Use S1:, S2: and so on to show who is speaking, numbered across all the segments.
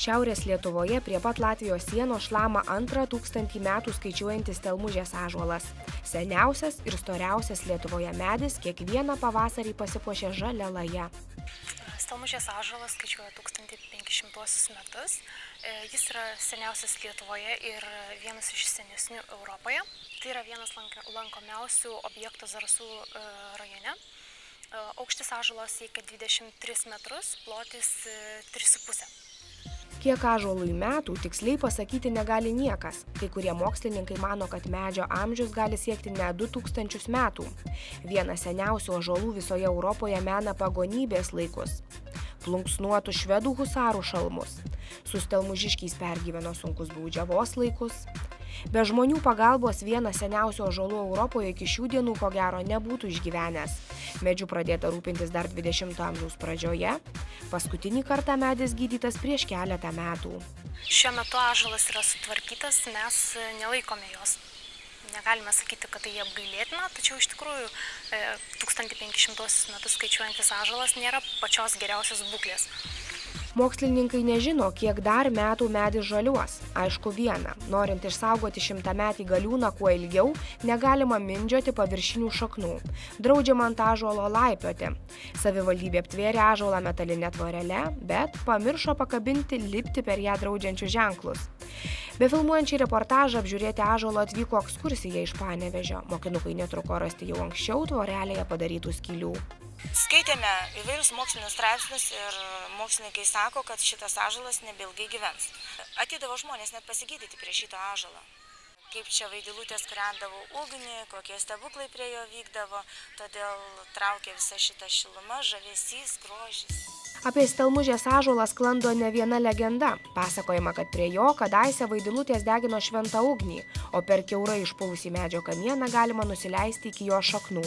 S1: Šiaurės Lietuvoje prie pat Latvijos sienos šlama antrą 1000 metų skaičiuojantis Stelmužės ąžuolas. Seniausias ir storiausias Lietuvoje medis kiekvieną pavasarį pasipuošia žalia laja.
S2: Stelmužės ąžuolas skaičiuoja 1500 metus. Jis yra seniausias Lietuvoje ir vienas iš senesnių Europoje. Tai yra vienas lankomiausių objektų Zarasų rajone. Aukštis ąžuolo siekia 23 metrus, plotis 3,5.
S1: Kiek ąžuolui metų tiksliai pasakyti negali niekas. Kai kurie mokslininkai mano, kad medžio amžius gali siekti ne 2000 metų. Vienas seniausių ąžuolų visoje Europoje mena pagonybės laikus. Plunksnuotų švedų husarų šalmus. Su stelmužiškiais pergyveno sunkus baudžiavos laikus. Be žmonių pagalbos vienas seniausių ąžuolų Europoje iki šių dienų ko gero nebūtų išgyvenęs. Medžiu pradėta rūpintis dar 20 amžiaus pradžioje. Paskutinį kartą medis gydytas prieš keletą metų.
S2: Šiuo metu ąžuolas yra sutvarkytas, mes nelaikome jos. Negalime sakyti, kad tai apgailėtina, tačiau iš tikrųjų 1500 metus skaičiuojantis ąžuolas nėra pačios geriausios būklės.
S1: Mokslininkai nežino, kiek dar metų medis žaliuos. Aišku viena, norint išsaugoti 100-metį galiūną kuo ilgiau, negalima mindžioti paviršinių šaknų. Draudžiama ant ąžuolo laipioti. Savivaldybė aptvėrė ąžuolą metalinę tvorelę, bet pamiršo pakabinti lipti per ją draudžiančius ženklus. Befilmuojančiai reportažą apžiūrėti ąžuolo atvyko ekskursija iš Panevėžio. Mokinukai netruko rasti jau anksčiau tvorelėje padarytų skylių.
S3: Skaitėme įvairius mokslinius straipsnius ir mokslininkai sako, kad šitas ąžuolas nebeilgai gyvens. Ateidavo žmonės net pasigydyti prie šito ąžuolo. Kaip čia vaidilutės kūrendavo ugnį, kokie stebuklai prie jo vykdavo, todėl traukė visa šita šiluma, žavesys, grožis.
S1: Apie Stelmužės ąžuolą sklando ne viena legenda. Pasakojama, kad prie jo kadaise vaidilutės degino šventą ugnį, o per kiaurai išpulusį medžio kamieną galima nusileisti iki jo šaknų.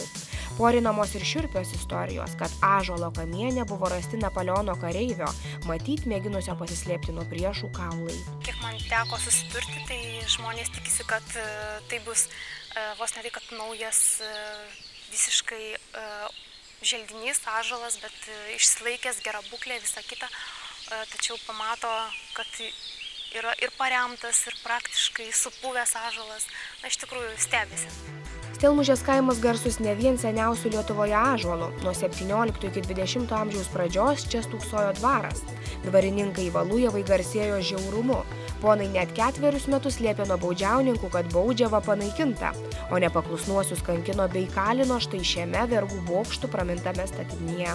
S1: Porinamos ir šiurpios istorijos, kad ąžuolo kamiene buvo rasti Napoleono kareivio, matyt mėginusio pasislėpti nuo priešų kaulai.
S2: Kiek man teko susidurti, tai žmonės tikisi, kad tai bus vos ne tai, kad naujas visiškai želdinys, ąžuolas, bet išsilaikęs, gera būklė, visa kita. Tačiau pamato, kad yra ir paremtas, ir praktiškai supuvęs ąžuolas. Na, iš tikrųjų stebisi.
S1: Stelmužės kaimas garsus ne vien seniausių Lietuvoje ąžuolų. Nuo 17 iki 20 amžiaus pradžios čia stūksojo dvaras. Dvarininkai Valujevai garsėjo žiaurumu. Ponai net 4 metus liepė nuo baudžiauninkų, kad baudžiava panaikinta, o nepaklusnuosius kankino bei kalino štai šiame vergų bokštų pramintame statinyje.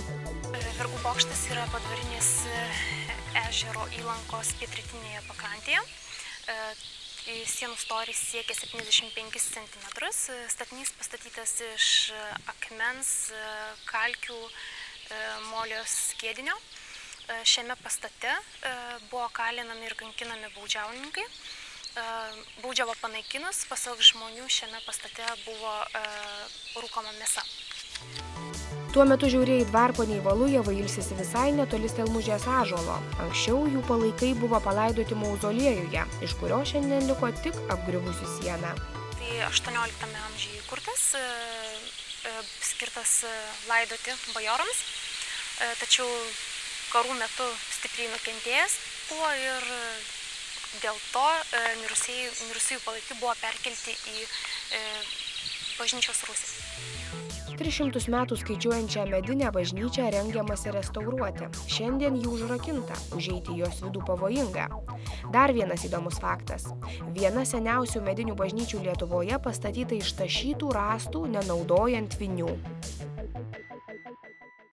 S2: Vergų bokštas yra padvarinės ežero įlankos pietrytinėje pakrantėje. Sienų storis siekia 75 cm. Statinys pastatytas iš akmens, kalkių, molio skiedinio. Šiame pastate buvo kalinami ir kankinami baudžiauninkai. Baudžiavą panaikinus, pasak žmonių, šiame pastate buvo rūkoma mėsa.
S1: Tuo metu žiaurieji dvarponiai Valujevai ilsisi visai netoli Stelmužės ąžuolo. Anksčiau jų palaikai buvo palaidoti mauzoliejuje, iš kurio šiandien liko tik apgriuvusi siena.
S2: Tai 18 amžiuje įkurtas, skirtas laidoti bajorams, tačiau karų metu stipriai nukentėjęs buvo ir dėl to mirusiųjų palaikai buvo perkelti į bažnyčios rūsį.
S1: 300 metų skaičiuojančią medinę bažnyčią rengiamasi restauruoti. Šiandien jų užrakinta, užeiti į jos vidų pavojinga. Dar vienas įdomus faktas. Viena seniausių medinių bažnyčių Lietuvoje pastatyta iš tašytų rąstų, nenaudojant vinių.